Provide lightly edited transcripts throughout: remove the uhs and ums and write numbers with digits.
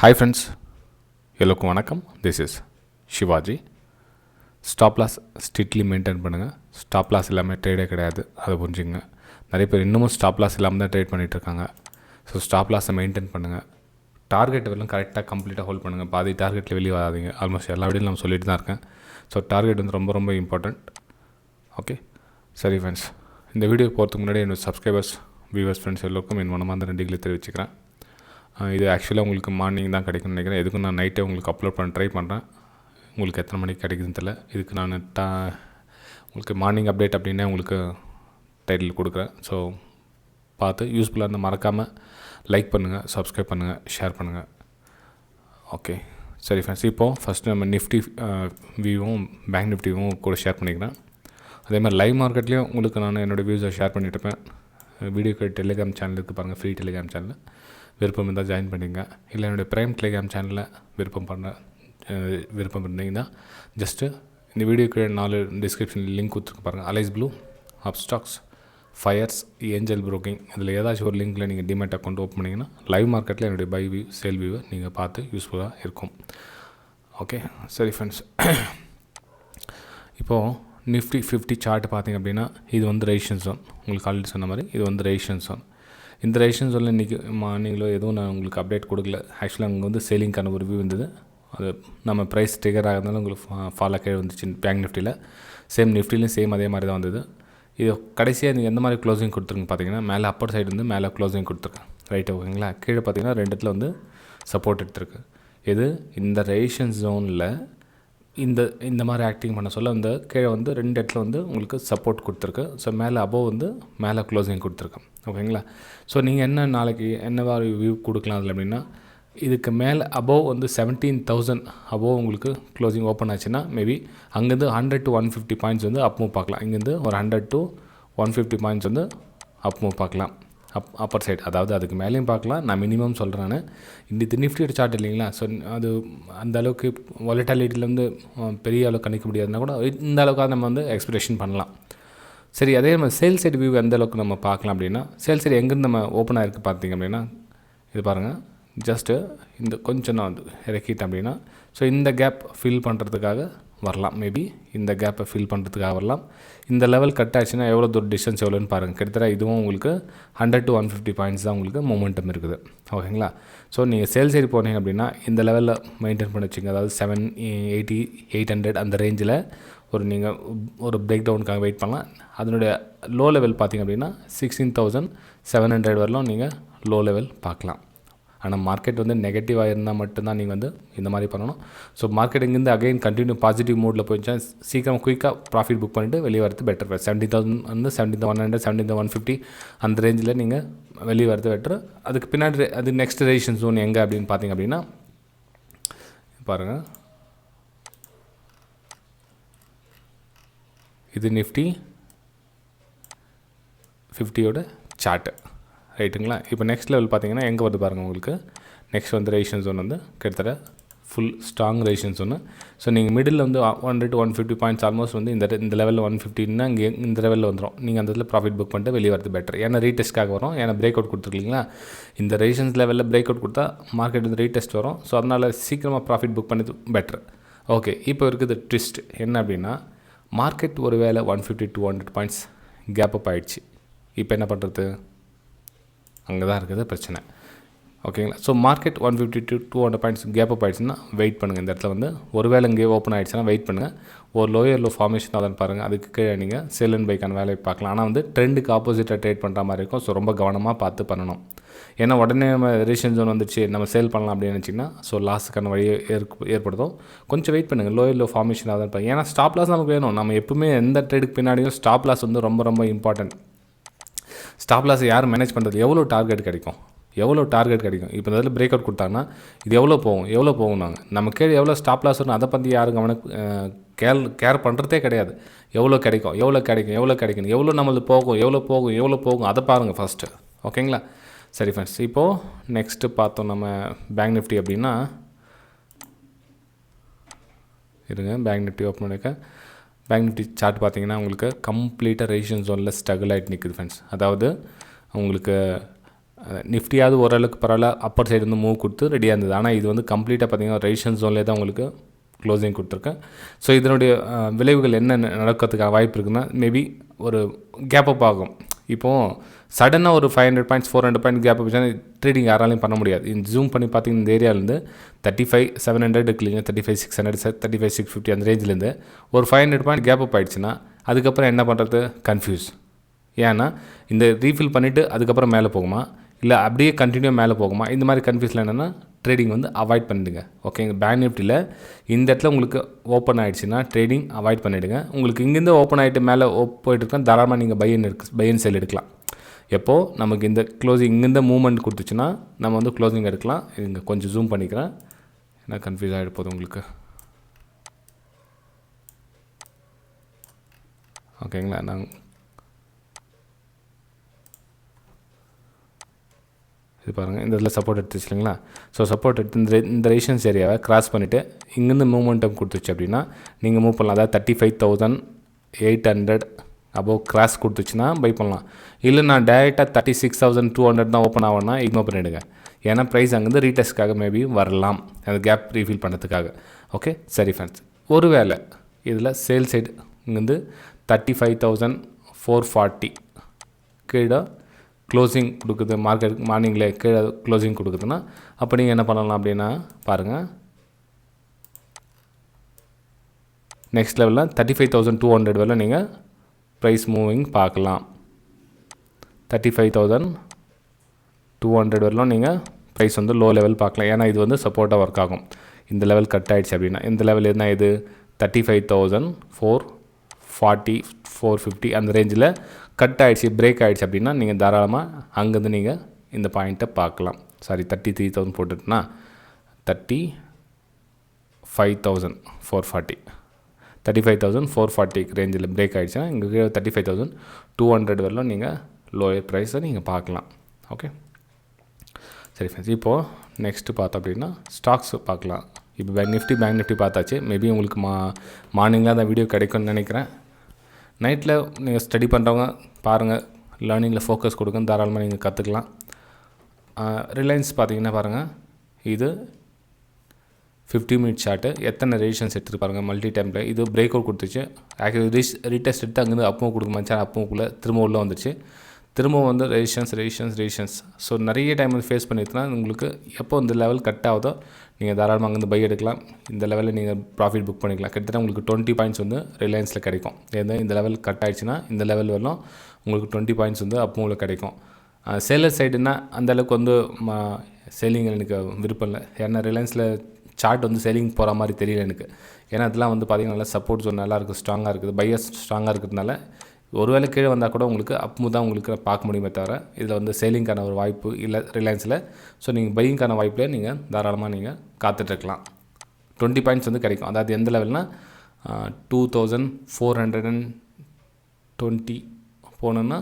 Hi friends, எல்லோருக்கும் வணக்கம். This is Shivaji. Stop loss strictly maintain பண்ணுங்கள். ஸ்டாப் லாஸ் இல்லாமல் ட்ரேடே கிடையாது, அதை புரிஞ்சுங்க. நிறைய பேர் இன்னமும் ஸ்டாப் லாஸ் இல்லாமல் தான் ட்ரேட் பண்ணிகிட்ருக்காங்க. ஸோ ஸ்டாப் லாஸை மெயின்டைன் பண்ணுங்கள். டார்கெட் வரலாம் கரெக்டாக கம்ப்ளீட்டாக ஹோல்ட் பண்ணுங்கள். பாதி டார்கெட்டில் வெளியே வராதிங்க. ஆல்மோஸ்ட் எல்லா வீடியும் நம்ம சொல்லிட்டு தான் இருக்கேன். ஸோ டார்கெட் வந்து ரொம்ப ரொம்ப இம்பார்ட்டண்ட். ஓகே, சரி ஃப்ரெண்ட்ஸ், இந்த வீடியோ போகிறதுக்கு முன்னாடி என்னோடய சப்ஸ்கிரைபர்ஸ், வியூவர்ஸ், ஃப்ரெண்ட்ஸ் எல்லோருக்கும் என் மனமார்ந்த நன்றிகளை தெரிவிச்சுக்கிறேன். இது ஆக்சுவலாக உங்களுக்கு மார்னிங் தான் கிடைக்கும்னு நினைக்கிறேன். எதுக்கும் நான் நைட்டே உங்களுக்கு அப்லோட் பண்ண ட்ரை பண்ணுறேன். உங்களுக்கு எத்தனை மணிக்கு கிடைக்குதுன்னு தெரியல. இதுக்கு நான் உங்களுக்கு மார்னிங் அப்டேட் அப்படின்னே உங்களுக்கு டைட்டில் கொடுக்குறேன். ஸோ பார்த்து யூஸ்ஃபுல்லாக இருந்தால் மறக்காமல் லைக் பண்ணுங்கள், சப்ஸ்கிரைப் பண்ணுங்கள், ஷேர் பண்ணுங்கள். ஓகே, சரி ஃப்ரெண்ட்ஸ், இப்போது ஃபஸ்ட்டு நம்ம நிஃப்டி வியூவும் பேங்க் நிஃப்டியும் கூட ஷேர் பண்ணிக்கிறேன். அதே மாதிரி லைவ் மார்க்கெட்லேயும் உங்களுக்கு நான் என்னோடய வியூஸை ஷேர் பண்ணிட்டுருப்பேன். வீடியோக்கு டெலிகிராம் சேனல் இருக்குது பாருங்கள், ஃப்ரீ டெலிகிராம் சேனல். விருப்பம் இருந்தால் ஜாயின் பண்ணிங்க. இல்லை என்னுடைய ப்ரைம் டெலிகிராம் சேனலில் விருப்பம் இருந்தீங்கன்னா ஜஸ்ட்டு இந்த வீடியோக்கு 4 டிஸ்கிரிப்ஷனில் லிங்க் கொடுத்துருக்கு பாருங்கள். Alice Blue, Upstox, Fyers, Angel Broking, இதில் ஏதாச்சும் ஒரு லிங்க்கில் நீங்கள் டிமேட் அக்கௌண்ட் ஓப்பன் பண்ணிங்கன்னா லைவ் மார்க்கெட்டில் என்னுடைய பை வியூ சேல் வியூவை நீங்கள் பார்த்து யூஸ்ஃபுல்லாக இருக்கும். ஓகே, சரி ஃப்ரெண்ட்ஸ், இப்போது நிஃப்டி 50 சார்ட் பார்த்திங்க அப்படின்னா இது வந்து ரெசிஸ்டன்ஸ் ஜோன். உங்களுக்கு ஆல்ரெடி சொன்ன மாதிரி இது வந்து ரெசிஸ்டன்ஸ் ஜோன். இந்த ரெசிஸ்டன்ஸ் ஜோனில் இன்றைக்கி மார்னிங்கிலோ எதுவும் நான் உங்களுக்கு அப்டேட் கொடுக்கல. ஆக்சுவலாக அங்கே வந்து சேலிங்கான ஒரு வியூ இருந்தது. அது நம்ம ப்ரைஸ் ட்ரிகர் ஆகிறதுனால உங்களுக்கு ஃபாலாக கீழே வந்துச்சு. பேங்க் நிஃப்டியில் நிஃப்டிலையும் சேம் அதே மாதிரி தான் வந்தது. இது கடைசியாக நீங்கள் எந்த மாதிரி க்ளோசிங் கொடுத்துருங்க பார்த்தீங்கன்னா, மேலே அப்பர் சைடு வந்து மேலே க்ளோசிங் கொடுத்துருக்கேன். ரைட்டு, ஓகேங்களா. கீழே பார்த்தீங்கன்னா 2 இடத்துல வந்து சப்போர்ட் எடுத்துருக்கு. இது இந்த ரெசிஸ்டன்ஸ் ஜோனில் இந்த மாதிரி ஆக்டிங் பண்ண சொல்ல இந்த கீழே வந்து 2 இடத்துல வந்து உங்களுக்கு சப்போர்ட் கொடுத்துருக்கு. ஸோ மேலே அபோவ் வந்து மேலே க்ளோசிங் கொடுத்துருக்கேன், ஓகேங்களா. ஸோ நீங்கள் என்ன நாளைக்கு என்ன மாதிரி வியூ கொடுக்கலாம் அதில் அப்படின்னா, இதுக்கு மேலே அபோவ் வந்து 17,000 அபோவ் உங்களுக்கு க்ளோசிங் ஓப்பன் ஆச்சுன்னா மேபி அங்கேருந்து 100 to 150 பாயிண்ட்ஸ் வந்து அப் மூவ் பார்க்கலாம். இங்கேருந்து ஒரு 100 to 150 பாயிண்ட்ஸ் வந்து அப் மூவ் பார்க்கலாம். அப்பர் சைடு, அதாவது அதுக்கு மேலேயும் பார்க்கலாம். நான் மினிமம் சொல்கிறேன். நான் இந்த நிஃப்டியோட சார்ட் இல்லைங்களா. ஸோ அது அந்த அளவுக்கு வாலட்டாலிட்டியில் வந்து பெரிய அளவுக்கு கணிக்க முடியாதுன்னா கூட இந்த அளவுக்காக நம்ம வந்து எக்ஸ்பெக்டேஷன் பண்ணலாம். சரி, அதே நம்ம சேல் சைடு வியூ எந்த அளவுக்கு நம்ம பார்க்கலாம் அப்படின்னா, சேல் சைடு எங்கேருந்து நம்ம ஓப்பன் ஆகிருக்கு பார்த்திங்க அப்படின்னா, இது பாருங்கள், ஜஸ்ட்டு இந்த கொஞ்சம் நான் வந்து இறக்கிட்டேன் அப்படின்னா, ஸோ இந்த கேப் ஃபில் பண்ணுறதுக்காக வரலாம். மேபி இந்த கேப்பை ஃபில் பண்ணுறதுக்காக வரலாம். இந்த லெவல் கட் ஆச்சுன்னா எவ்வளோ தூரம் டிஸ்டன்ஸ் எவ்வளோன்னு பாருங்கள். கிட்டத்தட்ட இதுவும் உங்களுக்கு 100 to 150 பாயிண்ட்ஸ் தான் உங்களுக்கு மொமெண்டம் இருக்குது, ஓகேங்களா. ஸோ நீங்கள் சேல் சைடு போனீங்க அப்படின்னா இந்த லெவலில் மெயின்டைன் பண்ணி வச்சுங்க. அதாவது 780, 800 அந்த ரேஞ்சில் நீங்கள் ஒரு பிரேக் டவுனுக்காக வெயிட் பண்ணலாம். அதனுடைய லோ லெவல் பார்த்திங்க அப்படின்னா 16,700 வரலாம் நீங்கள் லோ லெவல் பார்க்கலாம். ஆனால் மார்க்கெட் வந்து நெகட்டிவாக இருந்தால் மட்டும்தான் நீங்கள் வந்து இந்த மாதிரி பண்ணணும். ஸோ மார்க்கெட் இங்கேருந்து அகைன் கண்டினியூ பாசிட்டிவ் மூடில் போயிடுச்சா சீக்கிரம் குயிக்காக ப்ராஃபிட் புக் பண்ணிவிட்டு வெளியே வரது பெட்டர். 70,000 வந்து 70,100, 70,150 அந்த ரேஞ்சில் நீங்கள் வெளியே வரது பெட்டர். அதுக்கு பின்னாடி அது நெக்ஸ்ட் ரெசிஸ்டன்ஸ் ஜோன் எங்கே அப்படின்னு பார்த்தீங்க அப்படின்னா, பாருங்கள், இது நிஃப்டி 50யோட சார்ட்டு, ரைட்டுங்களா. இப்போ நெக்ஸ்ட் லெவல் பார்த்தீங்கன்னா எங்கே வருது பாருங்கள். உங்களுக்கு நெக்ஸ்ட் வந்து ரெசிஸ்டன்ஸ் ஜோன் வந்து கிட்டத்தட்ட full strong resistance zone. So நீங்கள் மிடில் வந்து 100 to 150 பாயிண்ட்ஸ் ஆல்மோஸ்ட் வந்து இந்த லெவலில் 150ன்னா இங்கே இந்த லெவலில் வந்துடும். நீங்கள் அந்த இதில் ப்ராஃபிட் புக் பண்ணிட்டு வெளியே வரது பெட்டர். ஏன்னா ரீடெஸ்ட்டாக வரும். ஏன்னா பிரேக் அவுட் கொடுத்துருக்கீங்களா, இந்த ரெசிஸ்டன்ஸ் லெவலில் பிரேக் அவுட் கொடுத்தா மார்க்கெட் வந்து ரீடெஸ்ட் வரும். ஸோ அதனால் சீக்கிரமாக ப்ராஃபிட் புக் பண்ணது பெட்டர். ஓகே, இப்போ இருக்குது ட்விஸ்ட் என்ன அப்படின்னா, மார்க்கெட் ஒரு வேளை 150 to 200 பாயிண்ட்ஸ் கேப் அப் ஆகிடுச்சு. இப்போ என்ன பண்ணுறது, அங்கே தான் இருக்குது பிரச்சனை, ஓகேங்களா. So market 150 to 200 points gap up ஆகிடுச்சுன்னா வெயிட் பண்ணுங்கள். இந்த இடத்துல வந்து ஒருவேளை இங்கே ஓப்பன் ஆகிடுச்சுன்னா வெயிட் பண்ணுங்கள். ஒரு லோயர் லோ ஃபார்மேஷன் தான் பாருங்கள். அதுக்கு கீழே நீங்கள் செல் அண்ட் பைக்கான வேலையை பார்க்கலாம். ஆனால் வந்து ட்ரெண்டுக்கு ஆப்போசிட்டாக ட்ரேட் பண்ணுற மாதிரி இருக்கும். ஸோ ரொம்ப கவனமாக பார்த்து பண்ணணும். ஏன்னா உடனே நம்ம ரெசிஸ்டன்ஸ் ஜோன் வந்துச்சு நம்ம சேல் பண்ணலாம் அப்படின்னு நினச்சிங்கன்னா ஸோ லாஸுக்கான வழியை ஏற்படுத்தும். கொஞ்சம் வெயிட் பண்ணுங்கள். லோயர் லோ ஃபார்மேஷனாக தான் இருப்பாங்க. ஏன்னா ஸ்டாப் லாஸ் நமக்கு வேணும். நம்ம எப்பவுமே எந்த ட்ரேடுக்கு பின்னாடியும் ஸ்டாப் லாஸ் வந்து ரொம்ப ரொம்ப இம்பார்ட்டன்ட். ஸ்டாப் லாஸ் யார் மேனேஜ் பண்ணுறது, எவ்வளோ டார்கெட் கிடைக்கும். இப்போ இந்த இதில் பிரேக் அவுட் கொடுத்தாங்கன்னா இது எவ்வளோ போகும் நம்ம கீழே எவ்வளோ ஸ்டாப் லாஸ் வரும் அதை பற்றி யாரும் கேர் பண்ணுறதே கிடையாது. எவ்வளோ கிடைக்கும், எவ்வளோ நம்மளுக்கு போகும் அதை பாருங்கள் ஃபஸ்ட்டு, ஓகேங்களா. சரி ஃப்ரெண்ட்ஸ், இப்போது நெக்ஸ்ட்டு பார்த்தோம் நம்ம பேங்க் நிஃப்டி அப்படின்னா, இருங்க பேங்க் நிஃப்டி ஓப்பன் பண்ணியிருக்கேன். பேங்க் நிஃப்டி சார்ட் பார்த்தீங்கன்னா உங்களுக்கு கம்ப்ளீட்டாக ரெசிஸ்டன்ஸ் ஜோனில் ஸ்ட்ரகிள் ஆகிட்டு நிற்குது ஃப்ரெண்ட்ஸ். அதாவது உங்களுக்கு நிஃப்டியாவது ஓரளவுக்கு பரவாயில்ல அப்பர் சைடு வந்து மூவ் கொடுத்து ரெடியாக இருந்தது. ஆனால் இது வந்து கம்ப்ளீட்டாக பார்த்தீங்கன்னா ரெசிஸ்டன்ஸ் ஜோன்லேயே தான் உங்களுக்கு க்ளோசிங் கொடுத்துருக்கேன். ஸோ இதனுடைய விளைவுகள் என்ன நடக்கிறதுக்கான வாய்ப்பு இருக்குன்னா மேபி ஒரு கேப் அப் ஆகும். இப்போது சடனாக ஒரு 500 points 400 point gap up trading யாராலையும் பண்ண முடியாது. இந்த ஜூம் பண்ணி பார்த்தீங்கன்னா இந்த ஏரியாவிலேருந்து 35,700 இருக்குல்லைங்க, 35,600 35,650 அந்த ரேஞ்சிலேருந்து ஒரு 500 பாயிண்ட் கேப் அப் ஆகிடுச்சுன்னா அதுக்கப்புறம் என்ன பண்ணுறது கன்ஃபியூஸ். ஏன்னா இந்த ரீஃபில் பண்ணிவிட்டு அதுக்கப்புறம் மேலே போகுமா இல்லை அப்படியே கண்டினியூ மேலே போகுமா, இந்த மாதிரி கன்ஃபியூஸில் என்னென்னா ட்ரேடிங் வந்து அவாய்ட் பண்ணிவிடுங்க. ஓகேங்க. பேங்க் நிஃப்டியில் இந்த இடத்துல உங்களுக்கு ஓப்பன் ஆகிடுச்சுன்னா ட்ரேடிங் அவாய்ட் பண்ணிவிடுங்க. உங்களுக்கு இங்கேருந்து ஓப்பன் ஆகிட்டு மேலே போயிட்டுருக்கேன் தாராளமாக நீங்கள் பை அண்ட் செல் எடுக்கலாம். எப்போது நமக்கு இந்த க்ளோசிங் இங்கேருந்து மூவ்மெண்ட் கொடுத்துச்சுன்னா நம்ம வந்து க்ளோசிங் எடுக்கலாம். இங்கே கொஞ்சம் ஜூம் பண்ணிக்கிறேன், ஏன்னா கன்ஃபியூஸ் ஆகிட போகுது உங்களுக்கு. ஓகேங்களா. நாங்கள் இது பாருங்கள், இந்த இதில் சப்போர்ட் எடுத்துச்சு இல்லைங்களா. ஸோ சப்போர்ட் எடுத்து இந்த ரெசிஸ்டன்ஸ் ஏரியாவை கிராஸ் பண்ணிவிட்டு இங்கேருந்து மூவ்மெண்டம் கொடுத்துச்சு அப்படின்னா நீங்கள் மூவ் பண்ணலாம். அதாவது 35,800 அபோவ் கிராஸ் கொடுத்துச்சுன்னா பை பண்ணலாம். இல்லை நான் டேரெக்டாக 36,200 தான் ஓப்பன் ஆகும்னா இக்னோர் பண்ணிவிடுங்க. ஏன்னா ப்ரைஸ் அங்கேருந்து ரீடெஸ்ட்காக மேபி வரலாம், அந்த கேப் ரீஃபில் பண்ணுறதுக்காக. ஓகே சரி ஃப்ரெண்ட்ஸ். ஒருவேளை இதில் சேல் சைடு இங்கேருந்து 35,440 கீழே க்ளோசிங் கொடுக்குது, மார்க்கெட் மார்னிங்கில் கீழே க்ளோசிங் கொடுக்குதுன்னா அப்போ நீங்கள் என்ன பண்ணலாம் அப்படின்னா பாருங்கள், நெக்ஸ்ட் லெவலில் 35,200 வரல நீங்கள் ப்ரைஸ் மூவிங் பார்க்கலாம். 35,200 வரலாம் நீங்கள் ப்ரைஸ் வந்து லோ லெவல் பார்க்கலாம். ஏன்னா இது வந்து சப்போர்ட்டாக ஒர்க் ஆகும். இந்த லெவல் கட் ஆகிடுச்சு அப்படின்னா இந்த லெவல் என்ன இது 35,440 450 அந்த ரேஞ்சில் கட் ஆகிடுச்சு, பிரேக் ஆகிடுச்சு அப்படின்னா நீங்கள் தாராளமாக அங்கேருந்து நீங்கள் இந்த பாயிண்ட்டை பார்க்கலாம். சாரி 33,000 போட்டுட்டுனா 35,440 35,440 ரேஞ்சில் பிரேக் ஆகிடுச்சுன்னா இங்கே 35,200 வரலாம் நீங்கள் லோயர் ப்ரைஸை நீங்கள் பார்க்கலாம். ஓகே சரி ஃப்ரெண்ட்ஸ். இப்போது நெக்ஸ்ட்டு பார்த்தோம் அப்படின்னா ஸ்டாக்ஸ் பார்க்கலாம். இப்போ பேங்க் நிஃப்டி பார்த்தாச்சு. மேபி உங்களுக்கு மார்னிங்கில் அந்த வீடியோ கிடைக்கும்னு நினைக்கிறேன். நைட்டில் நீங்கள் ஸ்டடி பண்ணுறவங்க பாருங்கள், லேர்னிங்கில் ஃபோக்கஸ் கொடுங்க, தாராளமாக நீங்கள் கற்றுக்கலாம். ரிலையன்ஸ் பார்த்தீங்கன்னா பாருங்கள், இது 50 மினிட் சார்ட்டு எத்தனை ரெசிஸ்டன்ஸ் எடுத்துகிட்டு பாருங்கள். மல்டி டைமில் இது பிரேக் அவுட் கொடுத்துச்சு. ஆக்சுவலி ரீடெஸ்ட் எடுத்து அங்கேருந்து அப்பவும் கொடுக்க மாட்டேன், அப்பவுக்குள்ளே திரும்ப உள்ளே வந்துச்சு. திரும்ப வந்து ரெசிஸ்டன்ஸ். ஸோ நிறைய டைம் வந்து ஃபேஸ் பண்ணிட்டுனா உங்களுக்கு எப்போ இந்த லெவல் கட் ஆகுதோ நீங்கள் தாராளமாக அங்கேருந்து பை எடுக்கலாம். இந்த லெவலில் நீங்கள் ப்ராஃபிட் புக் பண்ணிக்கலாம். கிட்டத்தட்ட உங்களுக்கு 20 பாயிண்ட்ஸ் வந்து ரிலையன்ஸில் கிடைக்கும். ஏன்னா இந்த லெவல் கட் ஆகிடுச்சுன்னா இந்த லெவல் வரலாம் உங்களுக்கு 20 பாயிண்ட்ஸ் வந்து அப்போ உங்களுக்கு கிடைக்கும். சேலர் சைடுனா அந்தளவுக்கு வந்து சேலிங் எனக்கு விருப்பம் இல்லை. ஏன்னா ரிலையன்ஸில் சார்ட் வந்து சேலிங் போகிற மாதிரி தெரியல எனக்கு. ஏன்னா அதெல்லாம் வந்து பார்த்திங்கன்னா நல்லா சப்போர்ட் ஜோன் நல்லா இருக்குது, ஸ்ட்ராங்காக இருக்குது, பையர்ஸ் ஸ்ட்ராங்காக இருக்கிறதுனால ஒருவேளை கீழே வந்தால் கூட உங்களுக்கு அப்பு தான் உங்களுக்கு பார்க்க முடியுமே தவிர இதில் வந்து சேலிங்கான ஒரு வாய்ப்பு இல்லை ரிலையன்ஸில். ஸோ நீங்கள் பையிங்கான வாய்ப்பில் நீங்கள் தாராளமாக நீங்கள் காத்துட்ருக்கலாம். 20 பாயிண்ட்ஸ் வந்து கிடைக்கும். அதாவது எந்த லெவல்னால் 2,420 போனோன்னா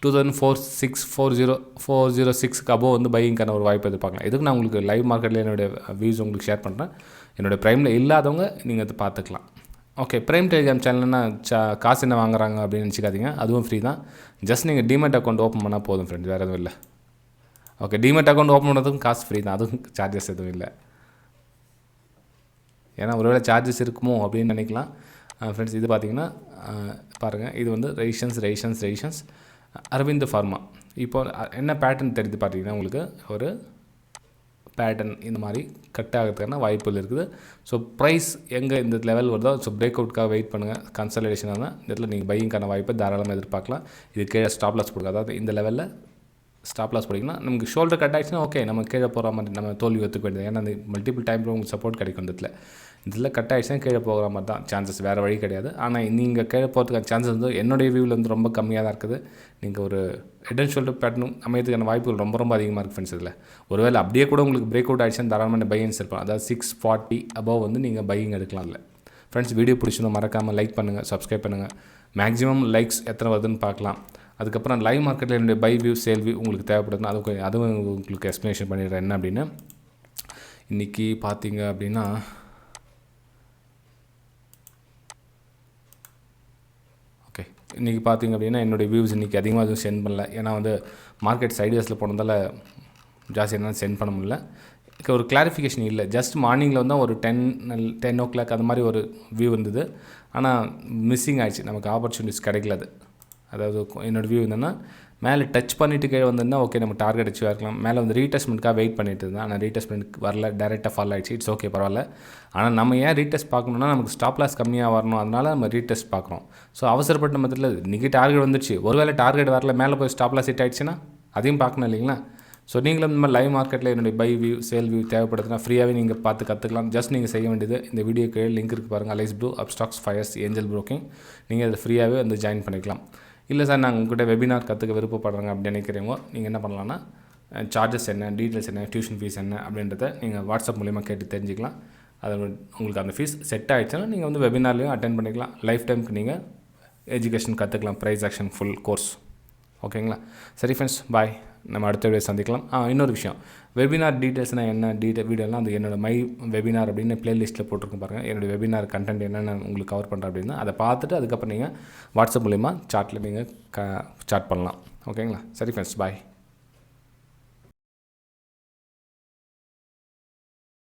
2,406 அபோவ் வந்து பையிங்கான ஒரு வாய்ப்பு எதிர்பார்க்கலாம். இதுக்கு நான் உங்களுக்கு லைவ் மார்க்கெட்டில் என்னுடைய வியூஸ் உங்களுக்கு ஷேர் பண்ணுறேன். என்னுடைய ப்ரைமில் இல்லாதவங்க நீங்கள் அதை பார்த்துக்கலாம். ஓகே. ப்ரைம் டெலிகிராம் சேனல்னா காசு என்ன வாங்குறாங்க அப்படின்னு நினச்சிக்காதீங்க, அதுவும் ஃப்ரீ தான். ஜஸ்ட் நீங்கள் டிமெட் அக்கௌண்ட் ஓப்பன் பண்ணால் போதும் ஃப்ரெண்ட்ஸ், வேறு எதுவும் இல்லை. ஓகே. டிமெட் அக்கௌண்ட் ஓப்பன் பண்ணுறதுக்கும் காசு ஃப்ரீ தான், அதுவும் சார்ஜஸ் எதுவும் இல்லை. ஏன்னா ஒருவேளை சார்ஜஸ் இருக்குமோ அப்படின்னு நினைக்கலாம் ஃப்ரெண்ட்ஸ். இது பார்த்தீங்கன்னா பாருங்கள், இது வந்து ரெசிஸ்டன்ஸ் அரவிந்த் ஃபார்மா. இப்போ என்ன பேட்டர்ன் தெரியுது பார்த்தீங்கன்னா உங்களுக்கு ஒரு பேட்டர்ன் இந்த மாதிரி கட் ஆகிறதுக்கான வாய்ப்புகள் இருக்குது. ஸோ ப்ரைஸ் எங்கே இந்த லெவல் வருதோ ஸோ பிரேக் அவுட்காக வெயிட் பண்ணுங்கள். கன்சல்டேஷனாக தான் இந்த இடத்துல நீங்கள் பையிங்கான வாய்ப்பை தாராளமாக எதிர்பார்க்கலாம். இது கீழே ஸ்டாப் லாஸ் கொடுங்க. அதாவது இந்த லெவலில் ஸ்டாப் லாஸ் போட்டிங்கன்னா நமக்கு ஷோல்டர் கட் ஆகிடுச்சுன்னா ஓகே, நம்ம கீழே போகிற மாதிரி நம்ம தோல்வி ஒத்துக்க வேண்டியது. ஏன்னா அந்த மல்டிபிள் டைமில் உங்களுக்கு சப்போர்ட் கிடைக்கும். இதில் கட் ஆகிடுச்சுன்னா கீழே போகிற மாதிரி தான் சான்சஸ், வேறு வழி கிடையாது. ஆனால் நீங்கள் கீழே போகிறதுக்கான சான்சஸ் வந்து என்னுடைய வியூவில் வந்து ரொம்ப கம்மியாக தான் இருக்குது. நீங்கள் ஒரு ஹெட் அண்ட் ஷோல்டர் பேட்டர்னும் அமையதுக்கான வாய்ப்புகள் ரொம்ப அதிகமாக இருக்குது ஃப்ரெண்ட்ஸ். இதில் ஒருவேளை அப்படியே கூட உங்களுக்கு பிரேக் அவுட் ஆகிடுச்சுன்னு தாராளமாக பையிங் இருப்போம். அதாவது 640 அபவ் வந்து நீங்கள் பையிங் எடுக்கலாம். இல்லை ஃப்ரெண்ட்ஸ், வீடியோ பிடிச்சிருந்தோம் மறக்காமல் லைக் பண்ணுங்கள், சப்ஸ்கிரைப் பண்ணுங்கள். மேக்ஸிமம் லைக்ஸ் எத்தனை வருதுன்னு பார்க்கலாம். அதுக்கப்புறம் லைவ் மார்க்கெட்டில் என்னுடைய பை வியூ சேல் வியூ உங்களுக்கு தேவைப்படுதுன்னா அதுவும் உங்களுக்கு எக்ஸ்ப்ளனேஷன் பண்ணிடுறேன். என்ன அப்படின்னு இன்றைக்கி பார்த்தீங்க அப்படின்னா ஓகே இன்றைக்கி பார்த்திங்க அப்படின்னா என்னுடைய வியூஸ் இன்றைக்கி அதிகமாக எதுவும் சென்ட் பண்ணல. ஏன்னா வந்து மார்க்கெட் சைட்வேஸில் போனதால் ஜாஸ்தி என்ன சென்ட் பண்ண முடியல. ஒரு கிளாரிஃபிகேஷன் இல்லை. ஜஸ்ட் மார்னிங்கில் வந்து ஒரு 10 அது மாதிரி ஒரு வியூ இருந்தது. ஆனால் மிஸ்ஸிங் ஆகிடுச்சு, நமக்கு ஆப்பர்ச்சுனிட்டிஸ் கிடைக்கல. அதாவது என்னோடய வியூ என்னென்னா மேலே டச் பண்ணிவிட்டு கீழே வந்திருந்தா ஓகே, நம்ம டார்கெட் அச்சீவ் இருக்கலாம். மேலே வந்து ரீடெஸ்ட்மெண்ட்டுக்காக வெயிட் பண்ணிட்டு இருந்தேன். ஆனால் ரீடெஸ்ட்மெண்ட்டுக்கு வரல, டேரெக்டாக ஃபால் ஆகிடுச்சு. இட்ஸ் ஓகே, பரவாயில்ல. ஆனால் நம்ம ஏன் ரீடெஸ்ட் பார்க்கணுன்னா நமக்கு ஸ்டாப் லாஸ் கம்மியாக வரணும், அதனால் நம்ம ரீடெஸ்ட் பார்க்குறோம். ஸோ அவசரப்பட்ட மத்தியில் இன்றைக்கி டார்கெட் வந்துடுச்சு, ஒருவேளை டார்கெட் வரல, மேலே போய் ஸ்டாப் லாஸ் ஹிட் ஆகிடுச்சுன்னா அதையும் பார்க்கணும் இல்லைங்களா? ஸோ நீங்களும் இந்த மாதிரி லைவ் மார்க்கெட்டில் என்னுடைய பை வியூ சேல் வியூ தேவைப்படுதுன்னா ஃப்ரீயாகவே நீங்கள் பார்த்து கற்றுக்கலாம். ஜஸ்ட் நீங்கள் செய்ய வேண்டியது இந்த வீடியோக்கு லிங்க் இருக்குது பாருங்கள், Alice Blue Upstox Fyers Angel Broking. நீங்கள் அதை ஃப்ரீயாகவே வந்து ஜாயின் பண்ணிக்கலாம். இல்லை சார் நாங்கள் உங்கள்கிட்ட வெபினார் கற்றுக்க விருப்பப்படுறாங்க அப்படின்னு நினைக்கிறவங்க நீங்கள் என்ன பண்ணலான்னா சார்ஜஸ் என்ன, டீட்டெயில்ஸ் என்ன, டியூஷன் ஃபீஸ் என்ன அப்படின்றத நீங்கள் வாட்ஸ்அப் மூலிமா கேட்டு தெரிஞ்சிக்கலாம். அது உங்களுக்கு அந்த ஃபீஸ் செட் ஆகிடுச்சுன்னா நீங்கள் வந்து வெபினார்லேயும் அட்டென்ட் பண்ணிக்கலாம். லைஃப் டைமுக்கு நீங்கள் எஜுகேஷன் கற்றுக்கலாம், ப்ரைஸ் ஆக்ஷன் ஃபுல் கோர்ஸ். ஓகேங்களா? சரி ஃப்ரெண்ட்ஸ், பாய். நம்ம அடுத்த வீடியோ சந்திக்கலாம். இன்னொரு விஷயம், வெபினார் டீட்டெயில்ஸ்னால் என்ன வீடியோலாம் அது என்னோடய மை வெபினார் அப்படின்னு ப்ளேலிஸ்ட்டில் போட்டிருக்கேன் பாருங்கள். என்னோடய வெபினார் கண்டென்ட் என்னென்ன உங்களுக்கு கவர் பண்ணுறேன் அப்படின்னா அதை பார்த்துட்டு அதுக்கப்புறம் நீங்கள் வாட்ஸ்அப் மூலிமா சாட்டில் நீங்கள் சாட் பண்ணலாம். ஓகேங்களா? சரி ஃப்ரெண்ட்ஸ், பாய்.